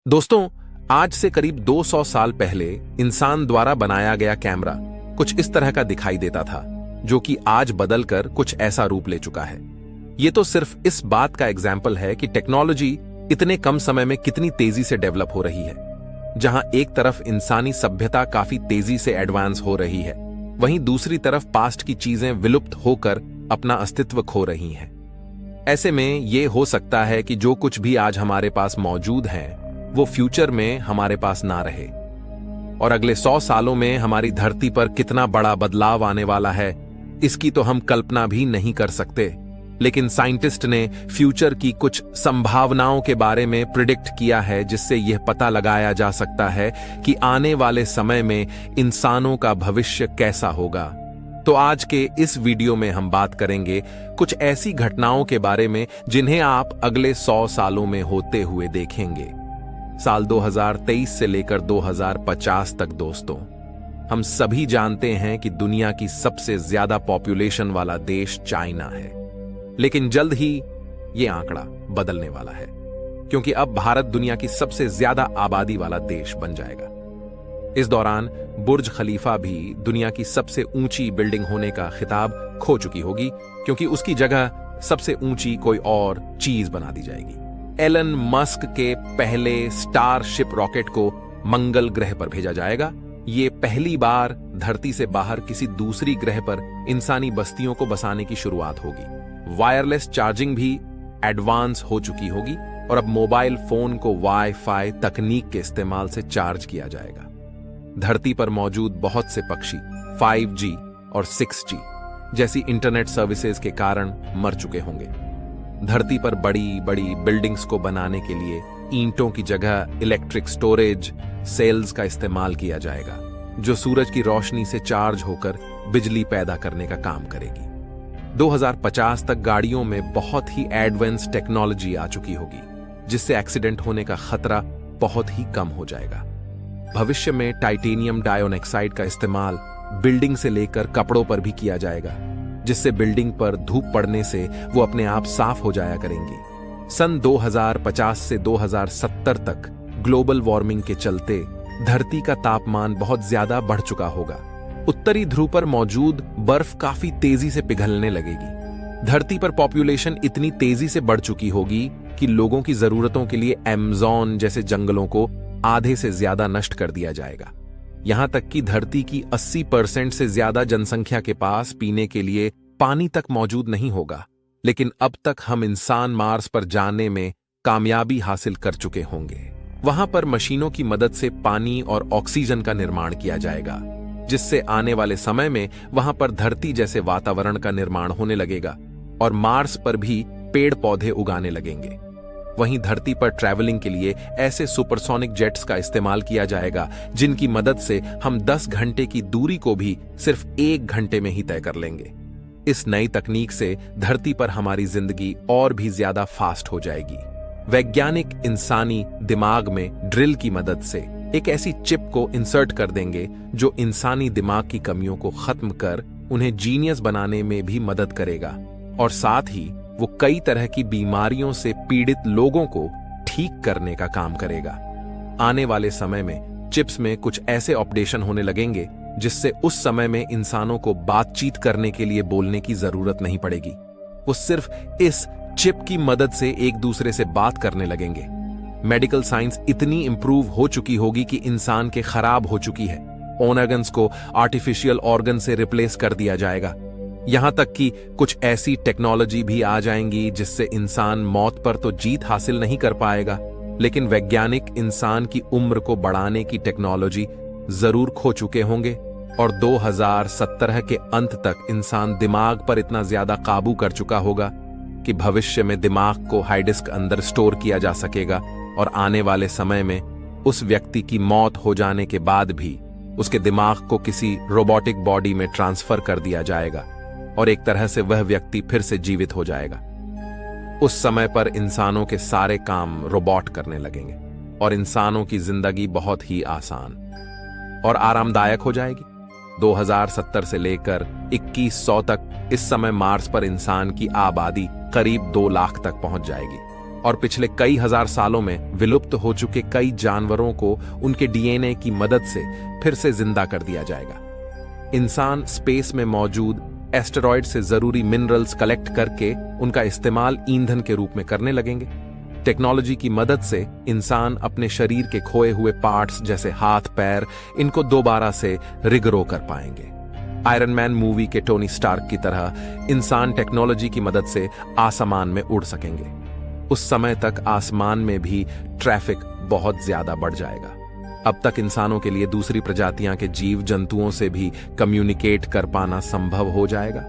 दोस्तों, आज से करीब 200 साल पहले इंसान द्वारा बनाया गया कैमरा कुछ इस तरह का दिखाई देता था, जो कि आज बदलकर कुछ ऐसा रूप ले चुका है। ये तो सिर्फ इस बात का एग्जाम्पल है कि टेक्नोलॉजी इतने कम समय में कितनी तेजी से डेवलप हो रही है। जहां एक तरफ इंसानी सभ्यता काफी तेजी से एडवांस हो रही है, वहीं दूसरी तरफ पास्ट की चीजें विलुप्त होकर अपना अस्तित्व खो रही हैं। ऐसे में ये हो सकता है कि जो कुछ भी आज हमारे पास मौजूद है वो फ्यूचर में हमारे पास ना रहे, और अगले 100 सालों में हमारी धरती पर कितना बड़ा बदलाव आने वाला है, इसकी तो हम कल्पना भी नहीं कर सकते। लेकिन साइंटिस्ट ने फ्यूचर की कुछ संभावनाओं के बारे में प्रिडिक्ट किया है, जिससे यह पता लगाया जा सकता है कि आने वाले समय में इंसानों का भविष्य कैसा होगा। तो आज के इस वीडियो में हम बात करेंगे कुछ ऐसी घटनाओं के बारे में जिन्हें आप अगले 100 सालों में होते हुए देखेंगे। साल 2023 से लेकर 2050 तक दोस्तों, हम सभी जानते हैं कि दुनिया की सबसे ज्यादा पॉपुलेशन वाला देश चाइना है। लेकिन जल्द ही यह आंकड़ा बदलने वाला है, क्योंकि अब भारत दुनिया की सबसे ज्यादा आबादी वाला देश बन जाएगा। इस दौरान बुर्ज खलीफा भी दुनिया की सबसे ऊंची बिल्डिंग होने का खिताब खो चुकी होगी, क्योंकि उसकी जगह सबसे ऊंची कोई और चीज बना दी जाएगी। एलन मस्क के पहले स्टारशिप रॉकेट को मंगल ग्रह पर भेजा जाएगा। ये पहली बार धरती से बाहर किसी दूसरी ग्रह पर इंसानी बस्तियों को बसाने की शुरुआत होगी। वायरलेस चार्जिंग भी एडवांस हो चुकी होगी, और अब मोबाइल फोन को वाईफाई तकनीक के इस्तेमाल से चार्ज किया जाएगा। धरती पर मौजूद बहुत से पक्षी 5G और 6G जैसी इंटरनेट सर्विसेज के कारण मर चुके होंगे। धरती पर बड़ी बड़ी बिल्डिंग्स को बनाने के लिए ईंटों की जगह इलेक्ट्रिक स्टोरेज सेल्स का इस्तेमाल किया जाएगा, जो सूरज की रोशनी से चार्ज होकर बिजली पैदा करने का काम करेगी। 2050 तक गाड़ियों में बहुत ही एडवांस टेक्नोलॉजी आ चुकी होगी, जिससे एक्सीडेंट होने का खतरा बहुत ही कम हो जाएगा। भविष्य में टाइटेनियम डाइऑक्साइड का इस्तेमाल बिल्डिंग से लेकर कपड़ों पर भी किया जाएगा, जिससे बिल्डिंग पर धूप पड़ने से वो अपने आप साफ हो जाया करेंगी। सन 2050 से 2070 तक ग्लोबल वार्मिंग के चलते धरती का तापमान बहुत ज्यादा बढ़ चुका होगा। उत्तरी ध्रुव पर मौजूद बर्फ काफी तेजी से पिघलने लगेगी। धरती पर पॉपुलेशन इतनी तेजी से बढ़ चुकी होगी कि लोगों की जरूरतों के लिए अमेज़न जैसे जंगलों को आधे से ज्यादा नष्ट कर दिया जाएगा। यहां तक कि धरती की 80% से ज्यादा जनसंख्या के पास पीने के लिए पानी तक मौजूद नहीं होगा। लेकिन अब तक हम इंसान मार्स पर जाने में कामयाबी हासिल कर चुके होंगे। वहां पर मशीनों की मदद से पानी और ऑक्सीजन का निर्माण किया जाएगा, जिससे आने वाले समय में वहां पर धरती जैसे वातावरण का निर्माण होने लगेगा, और मार्स पर भी पेड़ पौधे उगाने लगेंगे। वहीं धरती पर ट्रैवलिंग के लिए ऐसे सुपरसोनिक जेट्स का इस्तेमाल किया जाएगा, जिनकी मदद से हम 10 घंटे की दूरी को भी सिर्फ 1 घंटे में ही तय कर लेंगे। इस नई तकनीक से धरती पर हमारी जिंदगी और भी ज्यादा फास्ट हो जाएगी। वैज्ञानिक इंसानी दिमाग में ड्रिल की मदद से एक ऐसी चिप को इंसर्ट कर देंगे, जो इंसानी दिमाग की कमियों को खत्म कर उन्हें जीनियस बनाने में भी मदद करेगा, और साथ ही वो कई तरह की बीमारियों से पीड़ित लोगों को ठीक करने का काम करेगा। आने वाले समय में चिप्स में कुछ ऐसे ऑपरेशन होने लगेंगे, जिससे उस समय में इंसानों को बातचीत करने के लिए बोलने की जरूरत नहीं पड़ेगी। वो सिर्फ इस चिप की मदद से एक दूसरे से बात करने लगेंगे। मेडिकल साइंस इतनी इंप्रूव हो चुकी होगी कि इंसान के खराब हो चुकी है ऑर्गन्स को आर्टिफिशियल ऑर्गन से रिप्लेस कर दिया जाएगा। यहां तक कि कुछ ऐसी टेक्नोलॉजी भी आ जाएंगी जिससे इंसान मौत पर तो जीत हासिल नहीं कर पाएगा, लेकिन वैज्ञानिक इंसान की उम्र को बढ़ाने की टेक्नोलॉजी जरूर खो चुके होंगे, और 2070 के अंत तक इंसान दिमाग पर इतना ज्यादा काबू कर चुका होगा कि भविष्य में दिमाग को हार्ड डिस्क अंदर स्टोर किया जा सकेगा, और आने वाले समय में उस व्यक्ति की मौत हो जाने के बाद भी उसके दिमाग को किसी रोबोटिक बॉडी में ट्रांसफर कर दिया जाएगा, और एक तरह से वह व्यक्ति फिर से जीवित हो जाएगा। उस समय पर इंसानों के सारे काम रोबोट करने लगेंगे, और इंसानों की जिंदगी बहुत ही आसान और आरामदायक हो जाएगी। 2070 से लेकर 2100 तक इस समय मार्स पर इंसान की आबादी करीब 2 लाख तक पहुंच जाएगी, और पिछले कई हजार सालों में विलुप्त हो चुके कई जानवरों को उनके डीएनए की मदद से फिर से जिंदा कर दिया जाएगा। इंसान स्पेस में मौजूद एस्टेरॉयड से जरूरी मिनरल्स कलेक्ट करके उनका इस्तेमाल ईंधन के रूप में करने लगेंगे। टेक्नोलॉजी की मदद से इंसान अपने शरीर के खोए हुए पार्ट्स जैसे हाथ पैर इनको दोबारा से रिग्रो कर पाएंगे। आयरन मैन मूवी के टोनी स्टार्क की तरह इंसान टेक्नोलॉजी की मदद से आसमान में उड़ सकेंगे। उस समय तक आसमान में भी ट्रैफिक बहुत ज्यादा बढ़ जाएगा। अब तक इंसानों के लिए दूसरी प्रजातियां के जीव जंतुओं से भी कम्युनिकेट कर पाना संभव हो जाएगा।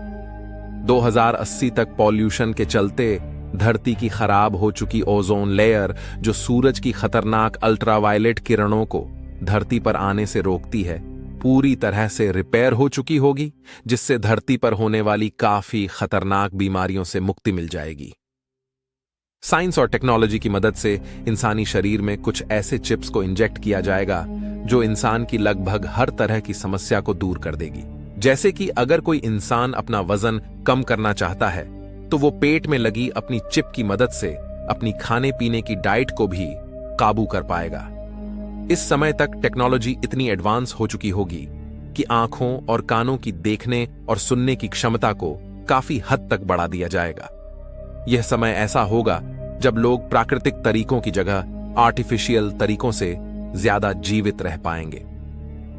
2080 तक पॉल्यूशन के चलते धरती की खराब हो चुकी ओजोन लेयर, जो सूरज की खतरनाक अल्ट्रावायलेट किरणों को धरती पर आने से रोकती है, पूरी तरह से रिपेयर हो चुकी होगी, जिससे धरती पर होने वाली काफी खतरनाक बीमारियों से मुक्ति मिल जाएगी। साइंस और टेक्नोलॉजी की मदद से इंसानी शरीर में कुछ ऐसे चिप्स को इंजेक्ट किया जाएगा जो इंसान की लगभग हर तरह की समस्या को दूर कर देगी। जैसे कि अगर कोई इंसान अपना वजन कम करना चाहता है तो वो पेट में लगी अपनी चिप की मदद से अपनी खाने पीने की डाइट को भी काबू कर पाएगा। इस समय तक टेक्नोलॉजी इतनी एडवांस हो चुकी होगी कि आंखों और कानों की देखने और सुनने की क्षमता को काफी हद तक बढ़ा दिया जाएगा। यह समय ऐसा होगा जब लोग प्राकृतिक तरीकों की जगह आर्टिफिशियल तरीकों से ज्यादा जीवित रह पाएंगे।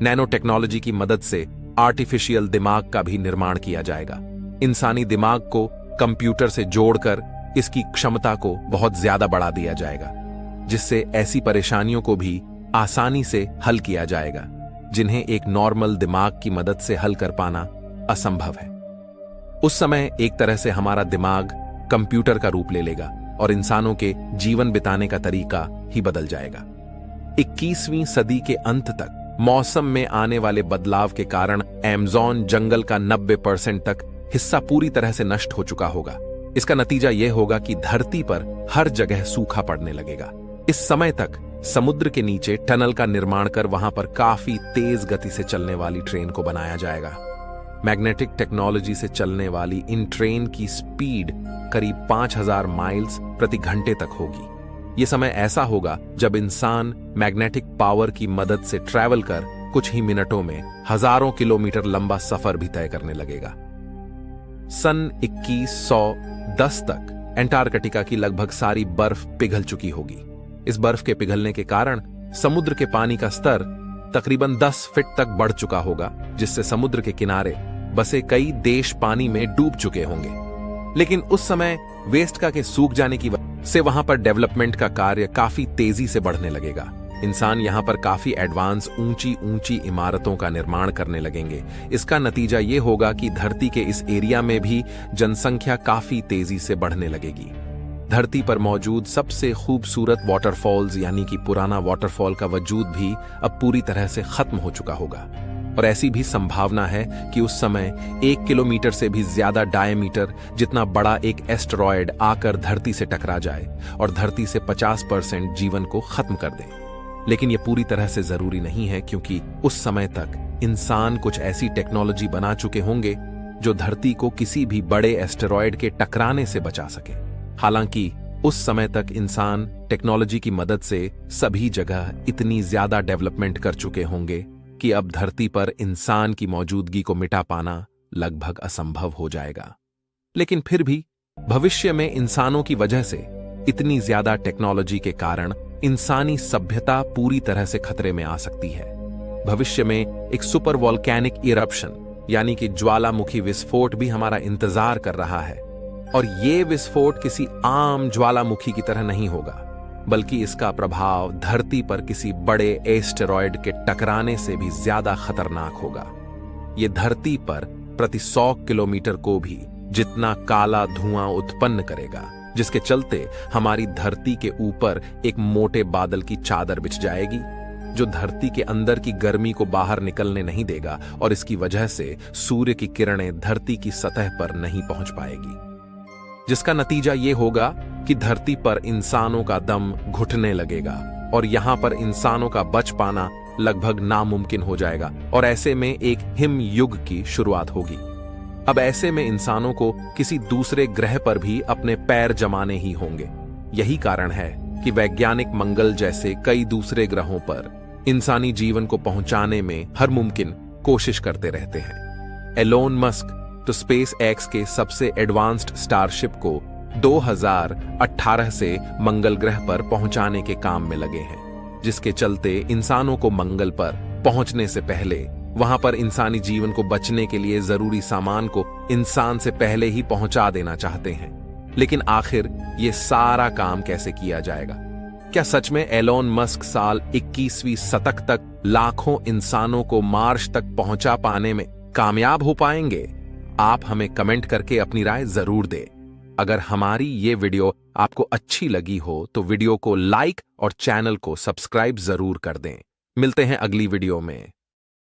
नैनो टेक्नोलॉजी की मदद से आर्टिफिशियल दिमाग का भी निर्माण किया जाएगा। इंसानी दिमाग को कंप्यूटर से जोड़कर इसकी क्षमता को बहुत ज्यादा बढ़ा दिया जाएगा, जिससे ऐसी परेशानियों को भी आसानी से हल किया जाएगा जिन्हें एक नॉर्मल दिमाग की मदद से हल कर पाना असंभव है। उस समय एक तरह से हमारा दिमाग कंप्यूटर का रूप ले लेगा और इंसानों के जीवन बिताने का तरीका ही बदल जाएगा। 21वीं सदी के अंत तक मौसम में आने वाले बदलाव के कारण अमेज़न जंगल का 90% तक हिस्सा पूरी तरह से नष्ट हो चुका होगा। इसका नतीजा यह होगा कि धरती पर हर जगह सूखा पड़ने लगेगा। इस समय तक समुद्र के नीचे टनल का निर्माण कर वहां पर काफी तेज गति से चलने वाली ट्रेन को बनाया जाएगा। मैग्नेटिक टेक्नोलॉजी से चलने वाली इन ट्रेन की स्पीड करीब 5000 माइल्स प्रति घंटे तक होगी। यह समय ऐसा होगा जब इंसान मैग्नेटिक पावर की मदद से ट्रैवल कर कुछ ही मिनटों में हजारों किलोमीटर लंबा सफर भी तय करने लगेगा। सन 2110 तक एंटार्कटिका की लगभग सारी बर्फ पिघल चुकी होगी। इस बर्फ के पिघलने के कारण समुद्र के पानी का स्तर तकरीबन 10 फीट तक बढ़ चुका होगा, जिससे समुद्र के किनारे बसे कई देश पानी में डूब चुके होंगे। लेकिन उस समय वेस्ट का के सूख जाने की वजह से वहां पर डेवलपमेंट का कार्य काफी तेजी से बढ़ने लगेगा। इंसान यहां पर काफी एडवांस ऊंची ऊंची इमारतों का निर्माण करने लगेंगे। इसका नतीजा ये होगा कि धरती के इस एरिया में भी जनसंख्या काफी तेजी से बढ़ने लगेगी। धरती पर मौजूद सबसे खूबसूरत वाटरफॉल्स यानी कि पुराना वाटरफॉल का वजूद भी अब पूरी तरह से खत्म हो चुका होगा। और ऐसी भी संभावना है कि उस समय 1 किलोमीटर से भी ज्यादा डायमीटर जितना बड़ा एक एस्टेरॉयड आकर धरती से टकरा जाए और धरती से 50% जीवन को खत्म कर दे। लेकिन यह पूरी तरह से जरूरी नहीं है, क्योंकि उस समय तक इंसान कुछ ऐसी टेक्नोलॉजी बना चुके होंगे जो धरती को किसी भी बड़े एस्टेरॉयड के टकराने से बचा सके। हालांकि उस समय तक इंसान टेक्नोलॉजी की मदद से सभी जगह इतनी ज्यादा डेवलपमेंट कर चुके होंगे कि अब धरती पर इंसान की मौजूदगी को मिटा पाना लगभग असंभव हो जाएगा। लेकिन फिर भी भविष्य में इंसानों की वजह से इतनी ज्यादा टेक्नोलॉजी के कारण इंसानी सभ्यता पूरी तरह से खतरे में आ सकती है। भविष्य में एक सुपर वोल्केनिक इरप्शन यानी कि ज्वालामुखी विस्फोट भी हमारा इंतजार कर रहा है। और ये विस्फोट किसी आम ज्वालामुखी की तरह नहीं होगा, बल्कि इसका प्रभाव धरती पर किसी बड़े एस्टेरॉयड के टकराने से भी ज्यादा खतरनाक होगा। ये धरती पर प्रति 100 किलोमीटर को भी जितना काला धुआं उत्पन्न करेगा, जिसके चलते हमारी धरती के ऊपर एक मोटे बादल की चादर बिछ जाएगी, जो धरती के अंदर की गर्मी को बाहर निकलने नहीं देगा और इसकी वजह से सूर्य की किरणें धरती की सतह पर नहीं पहुंच पाएगी, जिसका नतीजा ये होगा कि धरती पर इंसानों का दम घुटने लगेगा और यहां पर इंसानों का बच पाना लगभग नामुमकिन हो जाएगा और ऐसे में एक हिम युग की शुरुआत होगी। अब ऐसे में इंसानों को किसी दूसरे ग्रह पर भी अपने पैर जमाने ही होंगे। यही कारण है कि वैज्ञानिक मंगल जैसे कई दूसरे ग्रहों पर इंसानी जीवन को पहुंचाने में हर मुमकिन कोशिश करते रहते हैं। एलोन मस्क तो स्पेस एक्स के सबसे एडवांस्ड स्टारशिप को 2018 से मंगल ग्रह पर पहुंचाने के काम में लगे हैं, जिसके चलते इंसानों को मंगल पर पहुंचने से पहले वहां पर इंसानी जीवन को बचने के लिए जरूरी सामान को इंसान से पहले ही पहुंचा देना चाहते हैं। लेकिन आखिर ये सारा काम कैसे किया जाएगा? क्या सच में एलोन मस्क साल 21वीं शतक तक लाखों इंसानों को मार्स तक पहुंचा पाने में कामयाब हो पाएंगे? आप हमें कमेंट करके अपनी राय जरूर दें। अगर हमारी ये वीडियो आपको अच्छी लगी हो तो वीडियो को लाइक और चैनल को सब्सक्राइब जरूर कर दें। मिलते हैं अगली वीडियो में।